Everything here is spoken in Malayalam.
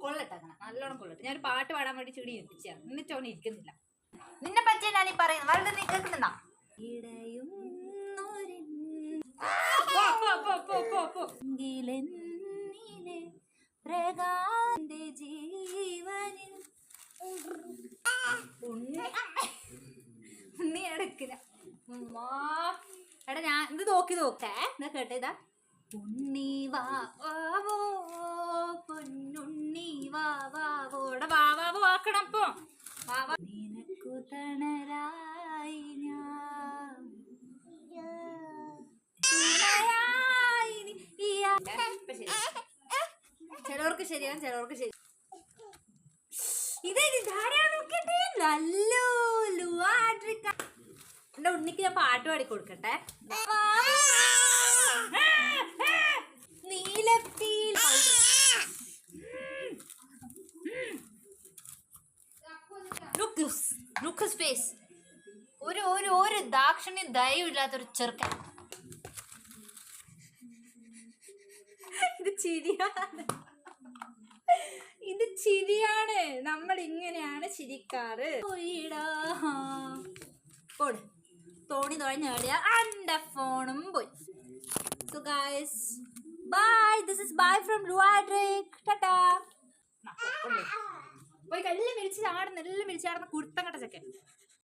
കൊള്ളട്ടെ അങ്ങനെ നല്ലോണം കൊള്ളട്ടെ. ഞാനൊരു പാട്ട് പാടാൻ വേണ്ടി ചെടി എത്തിച്ചാണ്, എന്നിട്ട് അവൻ ഇരിക്കുന്നില്ല. നിന്നെ പറ്റിയാണ് ഞാൻ ഈ പറയുന്നത്. വളരെ നീ കേൾക്കുന്നുണ്ടോ? ജീവനിൽ നീ എടുക്കില്ല എടാ. ഞാൻ ഇത് നോക്കേ എന്നാ കേട്ടെ. ഇതാ ഉണ്ണി വാവോ പൊന്നുണ്ണി വാവോടെ വാവാവോ ആക്കണം. അപ്പൊ വാവാ നിനക്കു തണലായി ഞാൻ ചിലവർക്ക് ശരിയാവും, ചിലവർക്ക് ശരി. ഇത് ധാരാളം എന്റെ ഉണ്ണിക്ക് ഞാൻ പാട്ട് പാടി കൊടുക്കട്ടെ. നീലത്തിൽ ഒരു ദാക്ഷിണ്യ ദയവില്ലാത്തൊരു ചെറുക്കൻ. ഇത് ചിരിയാണ്. നമ്മൾ ഇങ്ങനെയാണ് ചിരിക്കാറ്. തോണി തുഴഞ്ഞാടിയ എന്റെ ഫോണും പോയി. So guys, bye. This is bye from Luadrik. Tata. പോയി എല്ലാം വിളിച്ച് ചാടുന്ന കുരുത്തം കെട്ട ചെക്കൻ.